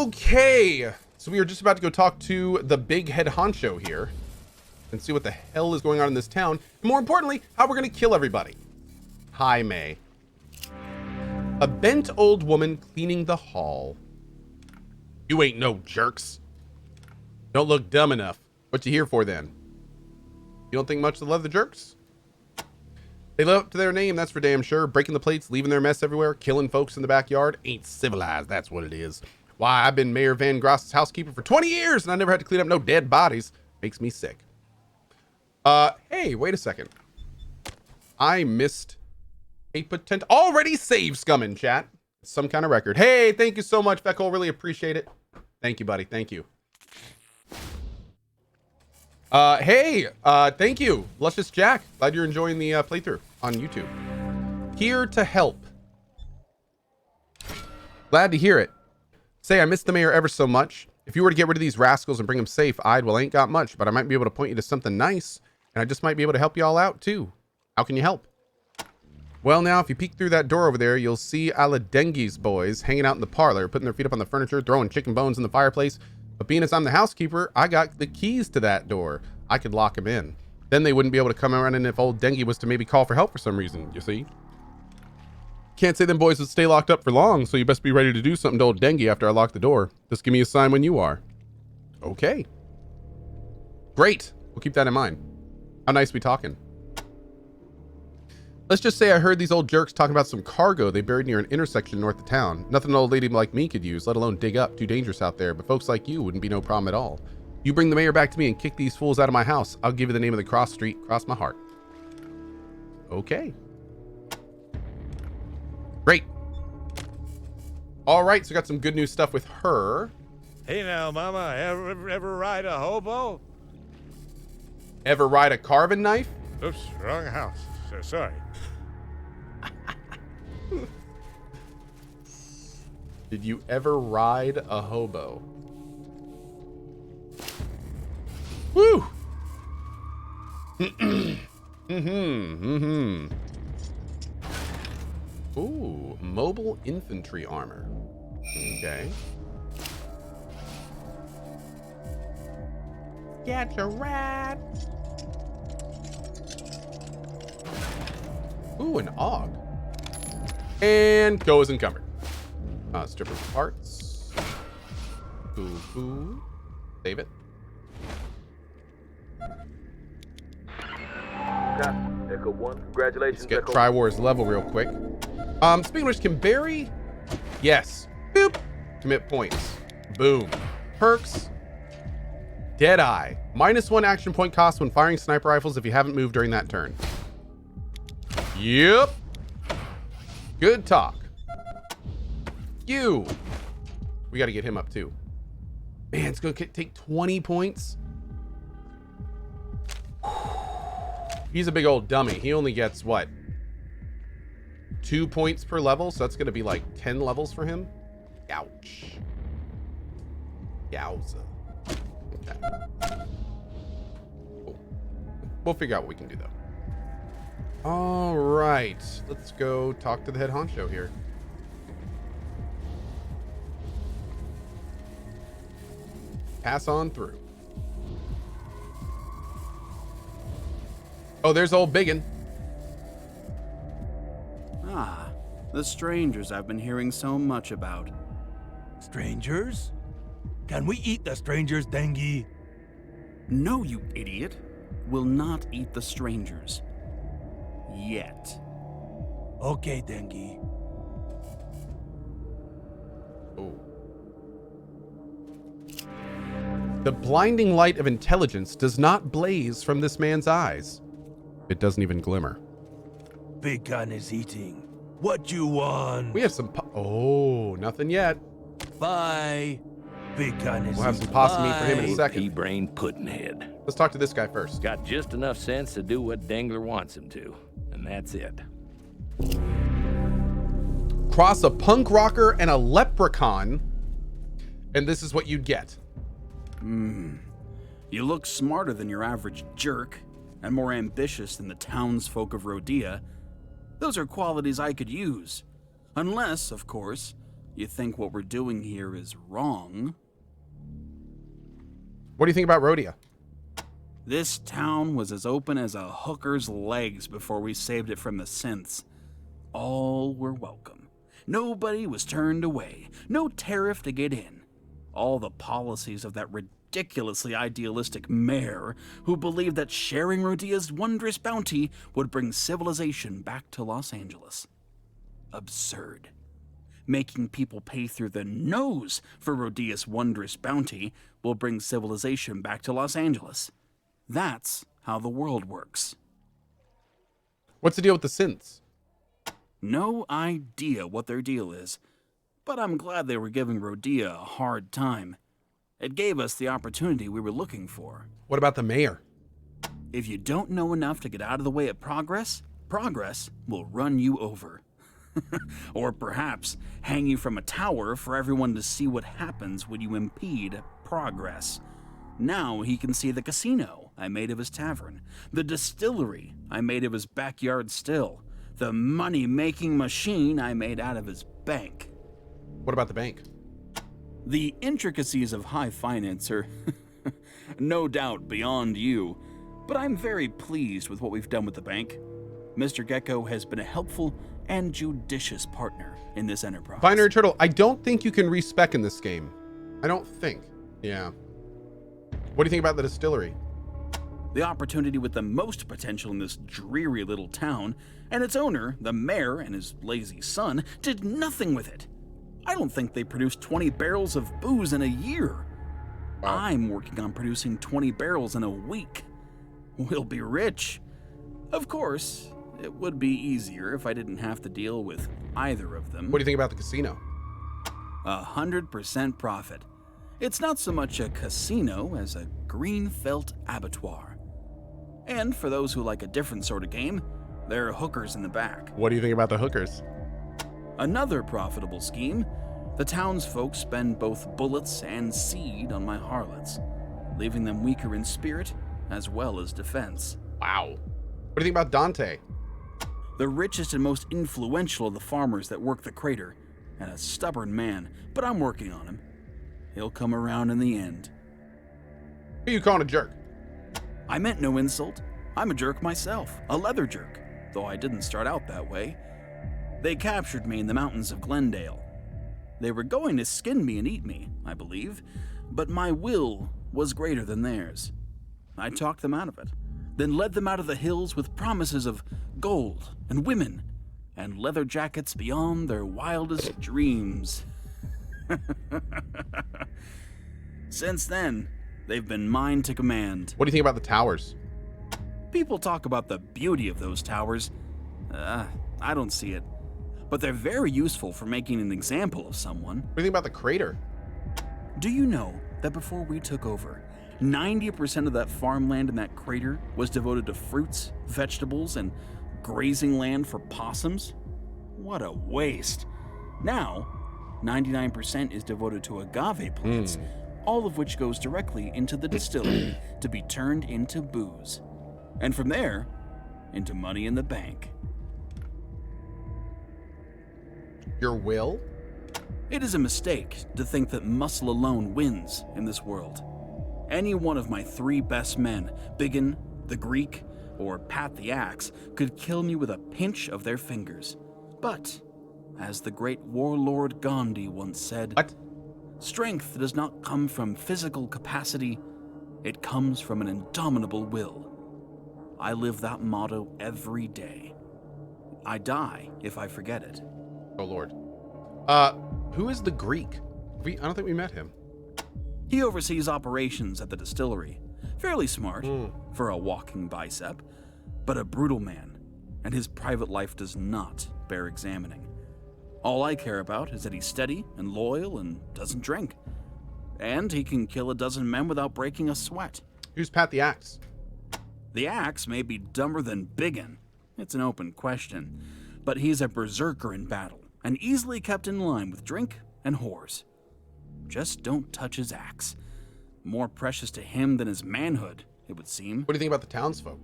Okay, so we are just about to go talk to the big head honcho here and see what the hell is going on in this town. And more importantly, how we're gonna kill everybody. Hi, May. A bent old woman cleaning the hall. You ain't no jerks. Don't look dumb enough. What you here for then? You don't think much of the leather jerks? They live up to their name, that's for damn sure. Breaking the plates, leaving their mess everywhere, killing folks in the backyard. Ain't civilized, that's what it is. Why, I've been Mayor Van Gross's housekeeper for 20 years and I never had to clean up no dead bodies. Makes me sick. Hey, wait a second. I missed a already saved scum in chat. Some kind of record. Hey, thank you so much, Feckle. Really appreciate it. Thank you, buddy. Thank you. Thank you. Luscious Jack. Glad you're enjoying the playthrough on YouTube. Here to help. Glad to hear it. Say, I miss the mayor ever so much. If you were to get rid of these rascals and bring them safe, well, ain't got much, but I might be able to point you to something nice, and I just might be able to help you all out, too. How can you help? Well, now, if you peek through that door over there, you'll see Aladengi's boys hanging out in the parlor, putting their feet up on the furniture, throwing chicken bones in the fireplace. But being as I'm the housekeeper, I got the keys to that door. I could lock them in. Then they wouldn't be able to come around in if old Dengi was to maybe call for help for some reason, you see? Can't say them boys would stay locked up for long, so you best be ready to do something to old Dengi after I lock the door. Just give me a sign when you are. Okay. Great. We'll keep that in mind. How nice we talking? Let's just say I heard these old jerks talking about some cargo they buried near an intersection north of town. Nothing an old lady like me could use, let alone dig up. Too dangerous out there, but folks like you wouldn't be no problem at all. You bring the mayor back to me and kick these fools out of my house. I'll give you the name of the cross street. Cross my heart. Okay. Great. All right, so we got some good news stuff with her. Hey now, mama, ever ride a hobo? Ever ride a carving knife? Oops, wrong house. Sorry. Did you ever ride a hobo? Woo! Ooh, mobile infantry armor. Okay. Get your rat. Ooh, an AUG. And Cohh is encumbered. Stripper parts. Ooh. Save it. Echo 1, congratulations. Let's get Tri-Wars level real quick. Speaking of which, can Barry? Yes. Boop. Commit points. Boom. Perks. Deadeye. -1 action point cost when firing sniper rifles if you haven't moved during that turn. Yep. Good talk. You. We got to get him up too. Man, it's going to take 20 points. He's a big old dummy. He only gets what? 2 points per level. So that's going to be like 10 levels for him. Ouch. Yowza. Okay. Cool. We'll figure out what we can do though. All right. Let's go talk to the head honcho here. Pass on through. Oh, there's old Biggin. Ah, the strangers I've been hearing so much about. Strangers? Can we eat the strangers, Dengi? No, you idiot. Will not eat the strangers. Yet. Okay, Dengi. Oh. The blinding light of intelligence does not blaze from this man's eyes. It doesn't even glimmer. Big gun is eating. What you want? We have some oh, nothing yet. Bye. Big gun is We'll have some eating. possum meat for him in a Old second. pea-brain puddin'head. Let's talk to this guy first. Got just enough sense to do what Dangler wants him to, and that's it. Cross a punk rocker and a leprechaun, and this is what you'd get. You look smarter than your average jerk, and more ambitious than the townsfolk of Rodea. Those are qualities I could use. Unless, of course, you think what we're doing here is wrong. What do you think about Rhodia? This town was as open as a hooker's legs before we saved it from the synths. All were welcome. Nobody was turned away. No tariff to get in. All the policies of that ridiculously idealistic mayor who believed that sharing Rhodia's wondrous bounty would bring civilization back to Los Angeles. Absurd. Making people pay through the nose for Rhodia's wondrous bounty will bring civilization back to Los Angeles. That's how the world works. What's the deal with the synths? No idea what their deal is, but I'm glad they were giving Rhodia a hard time. It gave us the opportunity we were looking for. What about the mayor? If you don't know enough to get out of the way of progress, progress will run you over. Or perhaps hang you from a tower for everyone to see what happens when you impede progress. Now he can see the casino I made of his tavern, the distillery I made of his backyard still, the money-making machine I made out of his bank. What about the bank? The intricacies of high finance are no doubt beyond you, but I'm very pleased with what we've done with the bank. Mr. Gecko has been a helpful and judicious partner in this enterprise. Binary Turtle, I don't think you can respec in this game. I don't think. Yeah. What do you think about the distillery? The opportunity with the most potential in this dreary little town, and its owner, the mayor and his lazy son, did nothing with it. I don't think they produced 20 barrels of booze in a year. Wow. I'm working on producing 20 barrels in a week. We'll be rich. Of course, it would be easier if I didn't have to deal with either of them. What do you think about the casino? 100% profit. It's not so much a casino as a green felt abattoir. And for those who like a different sort of game, there are hookers in the back. What do you think about the hookers? Another profitable scheme, the townsfolk spend both bullets and seed on my harlots, leaving them weaker in spirit as well as defense. Wow. What do you think about Dante? The richest and most influential of the farmers that work the crater, and a stubborn man, but I'm working on him. He'll come around in the end. Who are you calling a jerk? I meant no insult. I'm a jerk myself, a leather jerk, though I didn't start out that way. They captured me in the mountains of Glendale. They were going to skin me and eat me, I believe, but my will was greater than theirs. I talked them out of it, then led them out of the hills with promises of gold and women and leather jackets beyond their wildest dreams. Since then, they've been mine to command. What do you think about the towers? People talk about the beauty of those towers. I don't see it. But they're very useful for making an example of someone. What do you think about the crater? Do you know that before we took over, 90% of that farmland in that crater was devoted to fruits, vegetables, and grazing land for possums? What a waste. Now, 99% is devoted to agave plants, all of which goes directly into the distillery to be turned into booze. And from there, into money in the bank. Your will? It is a mistake to think that muscle alone wins in this world. Any one of my 3 best men, Biggin, the Greek, or Pat the Axe, could kill me with a pinch of their fingers. But, as the great warlord Gandhi once said, What? strength does not come from physical capacity, it comes from an indomitable will. I live that motto every day. I die if I forget it. Oh, Lord. Who is the Greek? I don't think we met him. He oversees operations at the distillery. Fairly smart for a walking bicep, but a brutal man, and his private life does not bear examining. All I care about is that he's steady and loyal and doesn't drink. And he can kill a dozen men without breaking a sweat. Who's Pat the Axe? The Axe may be dumber than Biggin. It's an open question. But he's a berserker in battle, and easily kept in line with drink and whores. Just don't touch his axe. More precious to him than his manhood, it would seem. What do you think about the townsfolk?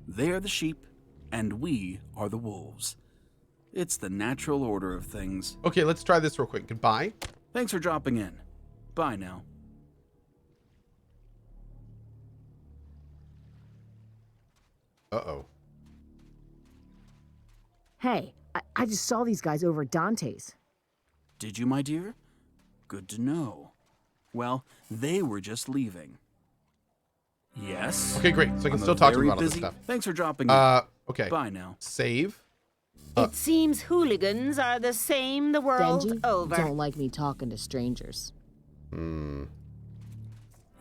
They are the sheep, and we are the wolves. It's the natural order of things. Okay, let's try this real quick. Goodbye. Thanks for dropping in. Bye now. Uh-oh. Hey, I just saw these guys over at Dante's. Did you, my dear? Good to know. Well, they were just leaving. Yes? Okay, great. So I can I'm still talk to very you about all this busy. stuff. Thanks for dropping in. Okay. Bye now. Save. It seems hooligans are the same the world Denji, over. don't like me talking to strangers.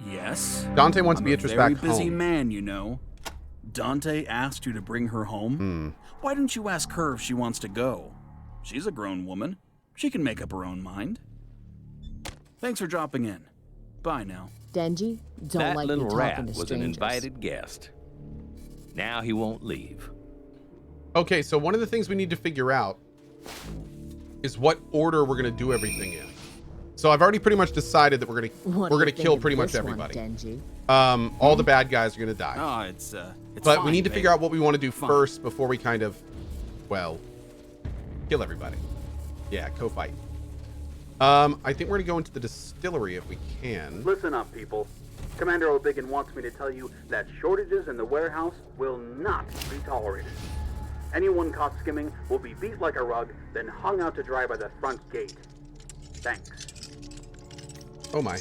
Yes? Dante wants I'm Beatrice a back very busy home. man, you know. Dante asked you to bring her home? Why didn't you ask her if she wants to go? She's a grown woman. She can make up her own mind. Thanks for dropping in. Bye now. Denji, don't That like me little talking rat to was an strangers. invited guest. Now he won't leave. Okay, so one of the things we need to figure out is what order we're gonna do everything in. So I've already pretty much decided that we're What do gonna you think kill of pretty much this one, everybody. Denji? All the bad guys are gonna die. Oh, it's But fine, we need to babe. figure out what we want to do Fine. first before we kind of, well, kill everybody. Yeah, co-fight. I think we're gonna go into the distillery if we can. Listen up, people. Commander O'Biggin wants me to tell you that shortages in the warehouse will not be tolerated. Anyone caught skimming will be beat like a rug, then hung out to dry by the front gate. Thanks. Oh my.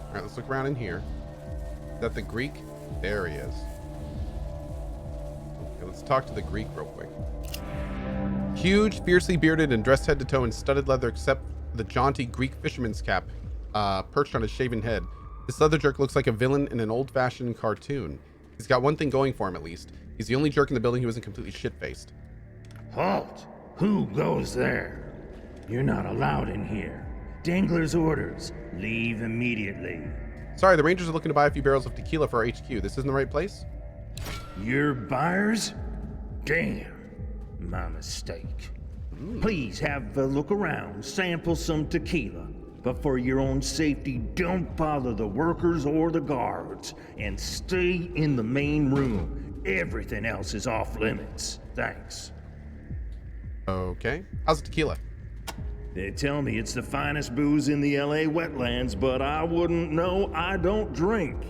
All right, let's look around in here. Is that the Greek? There he is. Okay, let's talk to the Greek real quick. Huge, fiercely bearded, and dressed head to toe in studded leather except for the jaunty Greek fisherman's cap perched on his shaven head. This leather jerk looks like a villain in an old-fashioned cartoon. He's got one thing going for him, at least. He's the only jerk in the building who isn't completely shit-faced. Halt! Who goes there? You're not allowed in here. Dangler's orders. Leave immediately. Sorry, the Rangers are looking to buy a few barrels of tequila for our HQ. This isn't the right place? You're buyers? Damn. My mistake. Please have a look around, sample some tequila. But for your own safety, don't bother the workers or the guards. And stay in the main room. Everything else is off limits. Thanks. Okay. How's the tequila? They tell me it's the finest booze in the LA wetlands, but I wouldn't know. I don't drink.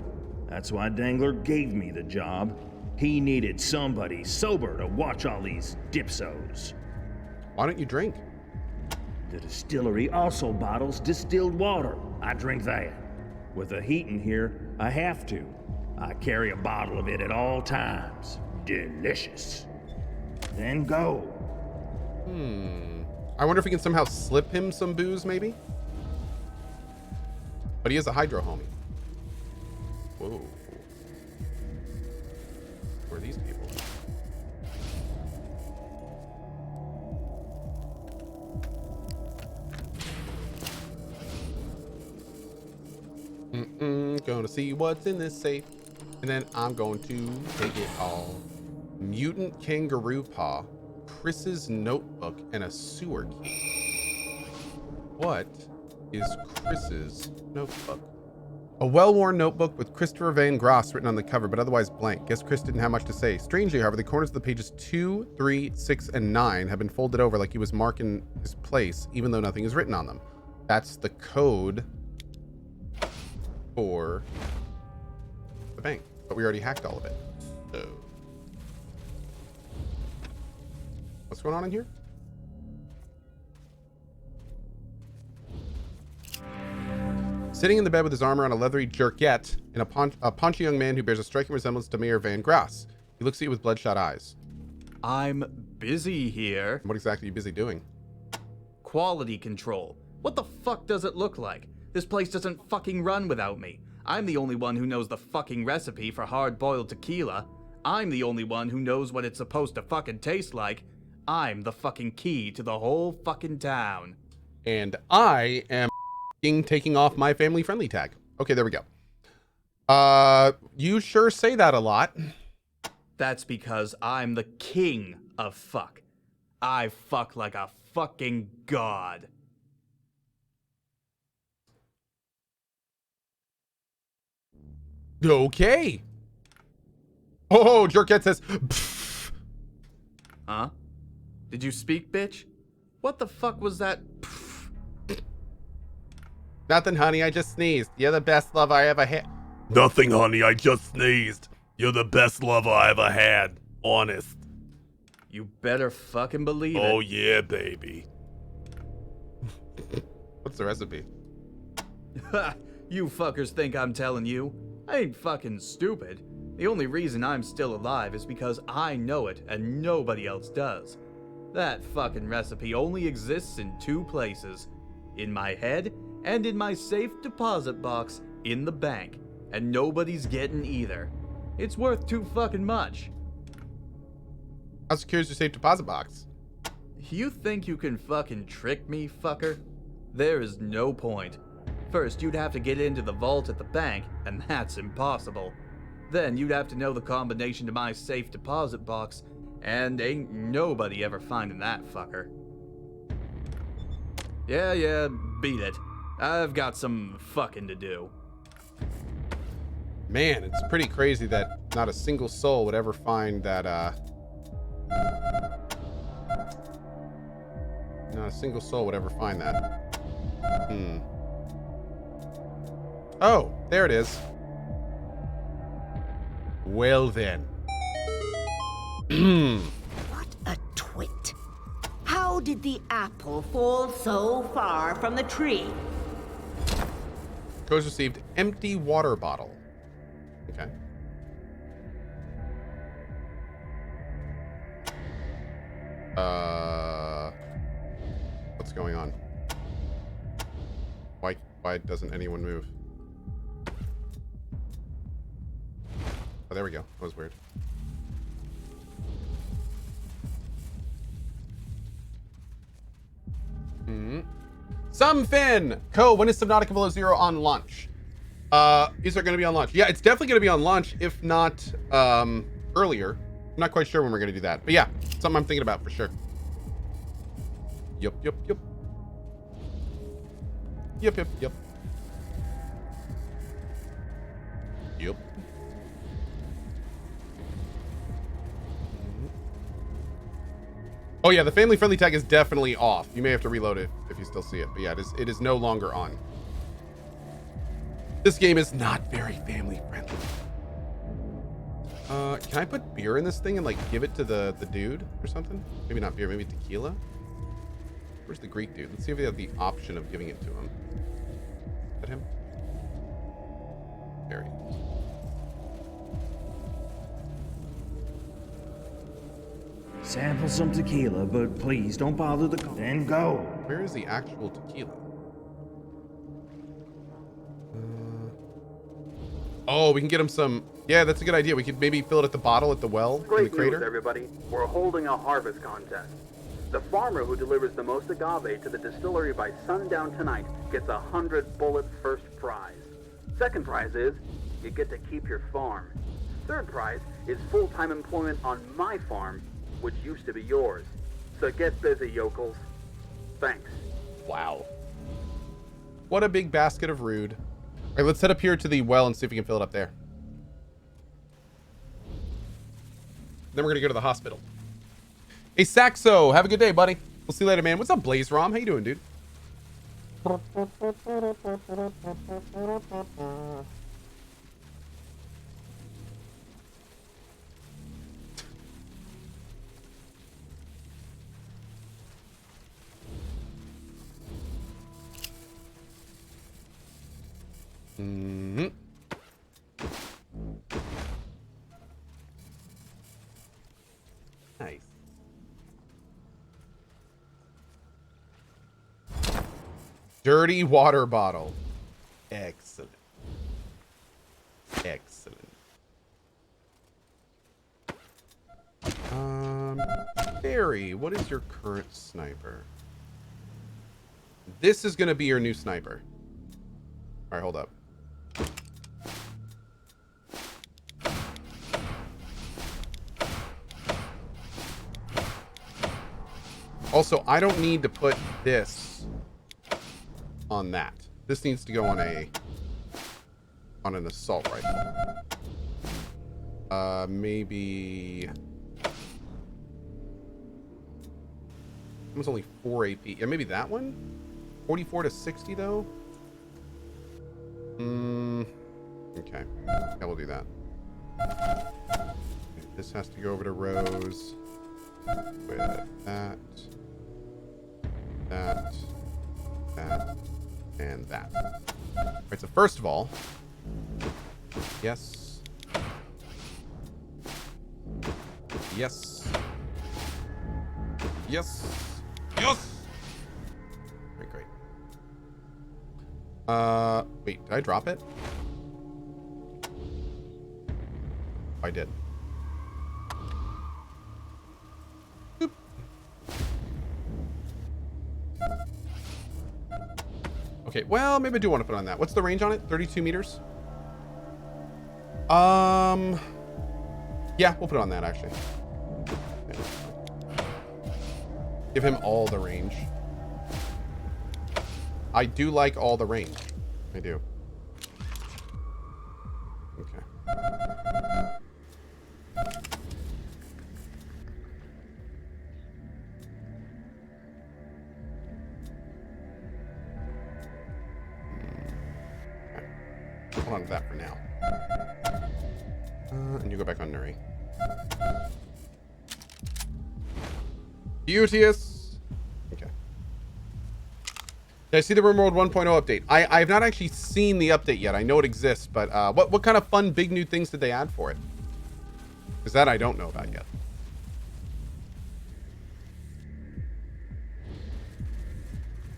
That's why Dangler gave me the job. He needed somebody sober to watch all these dipsos. Why don't you drink? The distillery also bottles distilled water. I drink that. With the heat in here, I have to. I carry a bottle of it at all times. Delicious. Then go. I wonder if we can somehow slip him some booze, maybe? But he is a hydro homie. Whoa. Who are these people? Gonna see what's in this safe, and then I'm going to take it all. Mutant kangaroo paw, Chris's notebook, and a sewer key. What is Chris's notebook? A well-worn notebook with Christopher Van Gross written on the cover, but otherwise blank. Guess Chris didn't have much to say. Strangely, however, the corners of the pages 2, 3, 6, and 9 have been folded over like he was marking his place, even though nothing is written on them. That's the code for the bank, but we already hacked all of it. So, what's going on in here? Sitting in the bed with his armor on a leathery jerkette, and a paunchy young man who bears a striking resemblance to Mayor Van Grass. He looks at you with bloodshot eyes. I'm busy here. What exactly are you busy doing? Quality control. What the fuck does it look like? This place doesn't fucking run without me. I'm the only one who knows the fucking recipe for hard-boiled tequila. I'm the only one who knows what it's supposed to fucking taste like. I'm the fucking key to the whole fucking town. And I am taking off my family-friendly tag. Okay, there we go. You sure say that a lot. That's because I'm the king of fuck. I fuck like a fucking god. Okay. Oh, Jerkhead says, pfft. Huh? Did you speak, bitch? What the fuck was that? Nothing, honey. I just sneezed. You're the best love I ever had. Nothing, honey. I just sneezed. You're the best lover I ever had. Honest. You better fucking believe it. Oh, yeah, baby. What's the recipe? You fuckers think I'm telling you? I ain't fucking stupid. The only reason I'm still alive is because I know it and nobody else does. That fucking recipe only exists in two places. In my head and in my safe deposit box in the bank. And nobody's getting either. It's worth too fucking much. How secure is your safe deposit box? You think you can fucking trick me, fucker? There is no point. First, you'd have to get into the vault at the bank, and that's impossible. Then you'd have to know the combination to my safe deposit box, and ain't nobody ever finding that fucker. Yeah, beat it. I've got some fucking to do. Man, it's pretty crazy that not a single soul would ever find that, not a single soul would ever find that. Oh, there it is. Well then. What a twit. How did the apple fall so far from the tree? Cohh's received empty water bottle. Okay. What's going on? Why doesn't anyone move? Oh, there we go. That was weird. Somefin! Cohh, when is Subnautica Below Zero on launch? Is it going to be on launch? Yeah, it's definitely going to be on launch, if not earlier. I'm not quite sure when we're going to do that. But yeah, something I'm thinking about for sure. Yup. Yup. Oh yeah, the family-friendly tag is definitely off. You may have to reload it if you still see it. But yeah, it is no longer on. This game is not very family-friendly. Can I put beer in this thing and like give it to the dude or something? Maybe not beer, maybe tequila? Where's the Greek dude? Let's see if we have the option of giving it to him. Is that him? There he is. Sample some tequila, but please don't bother the car. Then go. Where is the actual tequila? Oh, we can get him some. Yeah, that's a good idea. We could maybe fill it at the bottle at the well in Great the crater. news, everybody. We're holding a harvest contest. The farmer who delivers the most agave to the distillery by sundown tonight gets 100 bullets first prize. Second prize is you get to keep your farm. Third prize is full-time employment on my farm, which used to be yours. So get busy, yokels. Thanks. Wow. What a big basket of rude. All right, let's head up here to the well and see if we can fill it up there. Then we're going to go to the hospital. Hey, Saxo, have a good day, buddy. We'll see you later, man. What's up, Blaze Rom? How you doing, dude? Nice. Dirty water bottle. Excellent. Excellent. Barry, what is your current sniper? This is going to be your new sniper. All right, hold up. Also, I don't need to put this on that. This needs to go on an assault rifle. Maybe... It was only 4 AP. Yeah, maybe that one? 44 to 60, though? Okay. Yeah, we'll do that. Okay, this has to go over to Rose. With that. That. That. And that. Alright, so first of all... Yes. Yes. Yes. Yes! Alright, great. Wait, did I drop it? I did. Boop. Okay, well, maybe I do want to put on that. What's the range on it? 32 meters? Yeah, we'll put it on that, actually. Okay. Give him all the range. I do like all the range. I do. Okay. Hold on to that for now. And you go back on Nuri. Beauteous. Okay. Did I see the Rimworld 1.0 update? I have not actually seen the update yet. I know it exists, but what kind of fun big new things did they add for it? Because that I don't know about yet.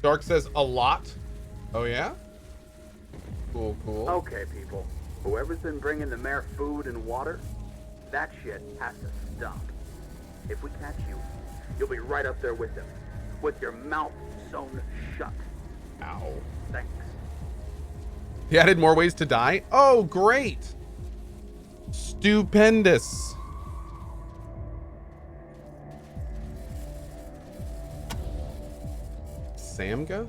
Dark says a lot. Oh yeah? Cool, cool. Okay, people. Whoever's been bringing the mayor food and water, that shit has to stop. If we catch you, you'll be right up there with him, with your mouth sewn shut. Ow. Thanks. He added more ways to die? Oh, great. Stupendous. Samga?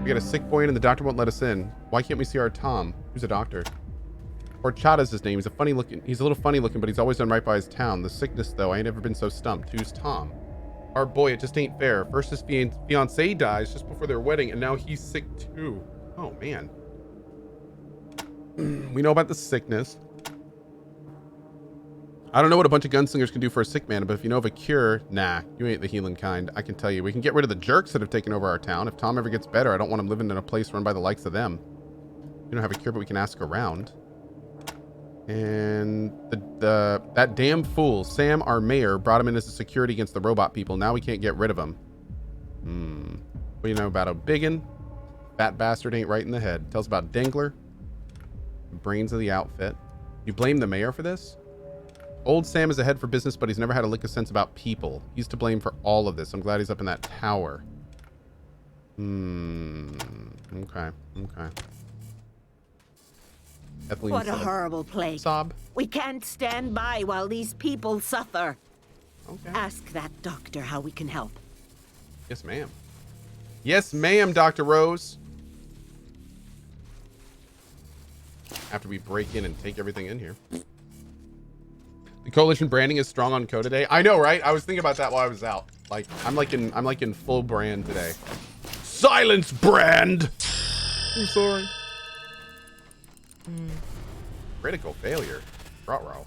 We got a sick boy in and the doctor won't let us in. Why can't we see our Tom? Who's a doctor? Horchata's his name. He's a little funny looking, but he's always done right by his town. The sickness, though, I ain't ever been so stumped. Who's Tom? Our boy, it just ain't fair. First his fiance dies just before their wedding, and now he's sick too. Oh, man. We know about the sickness. I don't know what a bunch of gunslingers can do for a sick man, but if you know of a cure, nah, you ain't the healing kind. I can tell you. We can get rid of the jerks that have taken over our town. If Tom ever gets better, I don't want him living in a place run by the likes of them. We don't have a cure, but we can ask around. And that damn fool, Sam, our mayor, brought him in as a security against the robot people. Now we can't get rid of him. What do you know about O'Biggin? Fat bastard ain't right in the head. Tells about Dangler. Brains of the outfit. You blame the mayor for this? Old Sam is ahead for business, but he's never had a lick of sense about people. He's to blame for all of this. I'm glad he's up in that tower. Okay. Kathleen What a sob. horrible plague. Sob. We can't stand by while these people suffer. Okay. Ask that doctor how we can help. Yes, ma'am. Yes, ma'am, Dr. Rose. After we break in and take everything in here. The coalition branding is strong on Cohh today. I know, right? I was thinking about that while I was out. Like, I'm like in full brand today. Silence, brand! I'm sorry. Critical failure. Ruh-roh.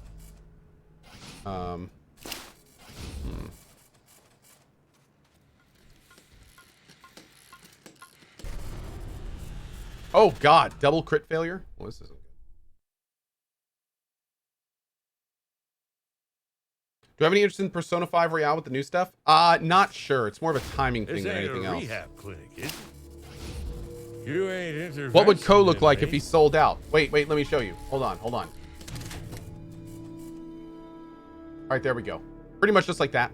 Oh God, double crit failure? Well, this isn't good. Do I have any interest in Persona 5 Royale with the new stuff? Not sure. It's more of a timing thing than anything else. Rehab clinic, is it? You ain't What would Cohh look like if he sold out? Wait, let me show you. Hold on. All right, there we go. Pretty much just like that.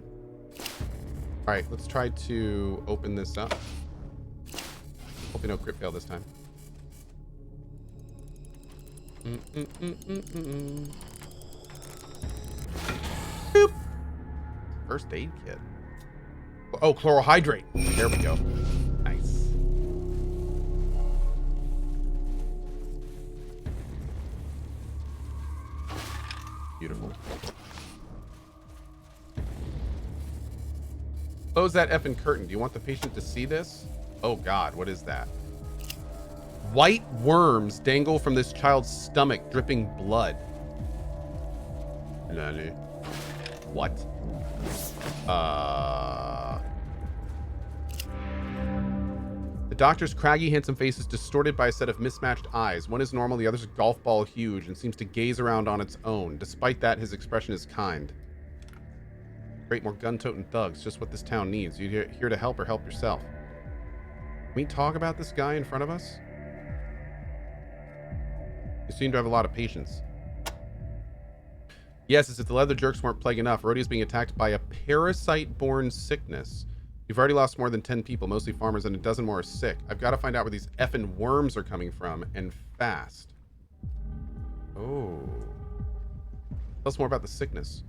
All right, let's try to open this up. Hopefully no crit fail this time. Boop. First aid kit. Oh, chlorohydrate. There we go. Nice. Beautiful. Close that effing curtain. Do you want the patient to see this? Oh God, what is that? White worms dangle from this child's stomach, dripping blood. Lolly. What? The doctor's craggy, handsome face is distorted by a set of mismatched eyes. One is normal, the other's a golf ball huge and seems to gaze around on its own. Despite that, his expression is kind. Great, more gun-toting thugs. Just what this town needs. You here to help or help yourself? Can we talk about this guy in front of us? You seem to have a lot of patience. Yes, as if the leather jerks weren't plague enough, Rhodey is being attacked by a parasite-borne sickness. You've already lost more than 10 people, mostly farmers, and a dozen more are sick. I've got to find out where these effing worms are coming from, and fast. Oh. Tell us more about the sickness.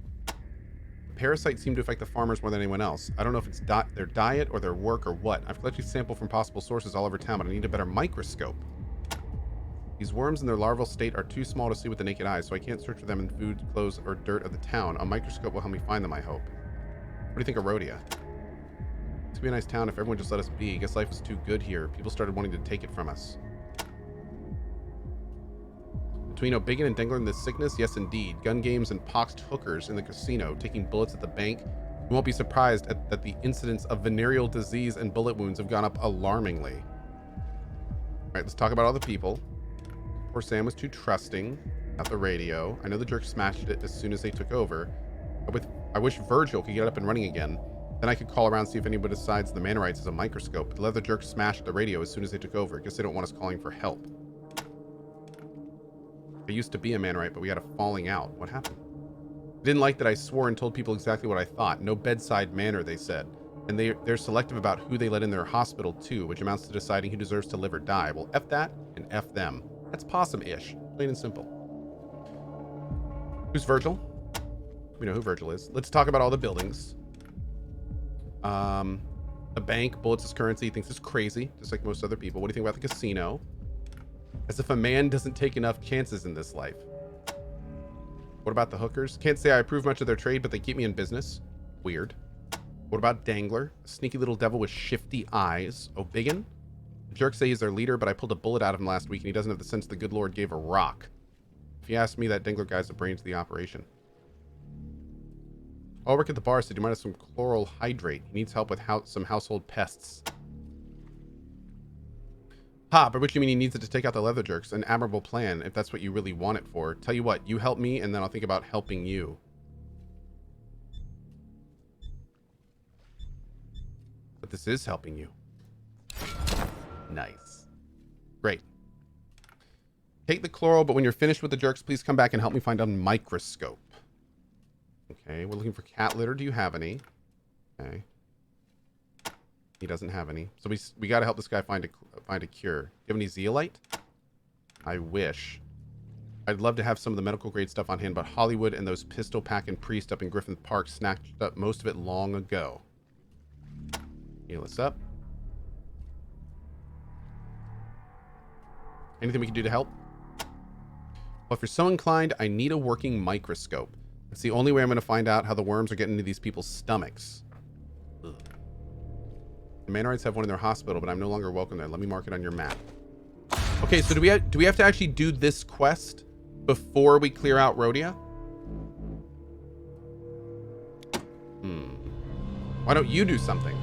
Parasites seem to affect the farmers more than anyone else. I don't know if it's their diet or their work or what. I've collected samples from possible sources all over town, but I need a better microscope. These worms in their larval state are too small to see with the naked eye, so I can't search for them in food, clothes, or dirt of the town. A microscope will help me find them, I hope. What do you think of Rhodia? It's gonna be a nice town if everyone just let us be. I guess life was too good here. People started wanting to take it from us. Between O'Biggin and Dengler and this sickness, yes indeed. Gun games and poxed hookers in the casino, taking bullets at the bank. You won't be surprised that the incidence of venereal disease and bullet wounds have gone up alarmingly. Alright, let's talk about all the people. Poor Sam was too trusting. Not the radio. I know the jerks smashed it as soon as they took over. I wish Virgil could get up and running again. Then I could call around and see if anybody decides the Manorites is a microscope. But the leather jerks smashed the radio as soon as they took over. Guess they don't want us calling for help. I used to be a Manorite, but we had a falling out. What happened? I didn't like that I swore and told people exactly what I thought. No bedside manner, they said. And they're selective about who they let in their hospital, too, which amounts to deciding who deserves to live or die. Well, F that and F them. That's possum-ish. Plain and simple. Who's Virgil? We know who Virgil is. Let's talk about all the buildings. The bank, bullets as currency, thinks it's crazy, just like most other people. What do you think about the casino? As if a man doesn't take enough chances in this life. What about the hookers? Can't say I approve much of their trade, but they keep me in business. Weird. What about Dangler? A sneaky little devil with shifty eyes. O'Biggin? The jerks say he's their leader, but I pulled a bullet out of him last week, and he doesn't have the sense the good Lord gave a rock. If you ask me, that Dangler guy's the brains of the operation. I'll work at the bar, said you might have some chloral hydrate. He needs help with some household pests. Ha, by which you mean he needs it to take out the leather jerks. An admirable plan, if that's what you really want it for. Tell you what, you help me, and then I'll think about helping you. But this is helping you. Nice. Great. Take the chloral, but when you're finished with the jerks, please come back and help me find a microscope. Okay, we're looking for cat litter. Do you have any? Okay. He doesn't have any. So we got to help this guy find a cure. Do you have any zeolite? I wish. I'd love to have some of the medical grade stuff on hand, but Hollywood and those pistol packing priests up in Griffith Park snatched up most of it long ago. Heal us up. Anything we can do to help? Well, if you're so inclined, I need a working microscope. It's the only way I'm going to find out how the worms are getting into these people's stomachs. Ugh. The Manorites have one in their hospital, but I'm no longer welcome there. Let me mark it on your map. Okay, so do we have to actually do this quest before we clear out Rhodia? Why don't you do something?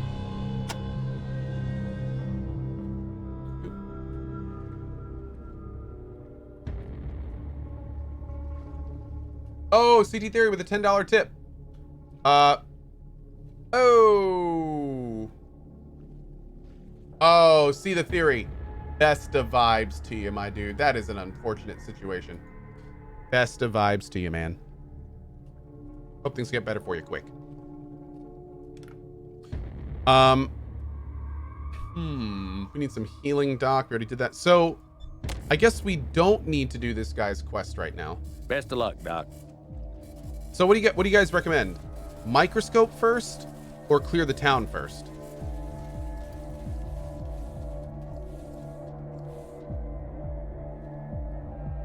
Oh, CT Theory with a $10 tip. Oh, see the theory. Best of vibes to you, my dude. That is an unfortunate situation. Best of vibes to you, man. Hope things get better for you quick. We need some healing, Doc. We already did that. So, I guess we don't need to do this guy's quest right now. Best of luck, Doc. So what do you guys recommend? Microscope first or clear the town first?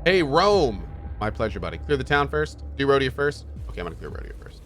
Hey, Rome. My pleasure, buddy. Clear the town first? Do rodeo first? Okay, I'm gonna clear rodeo first.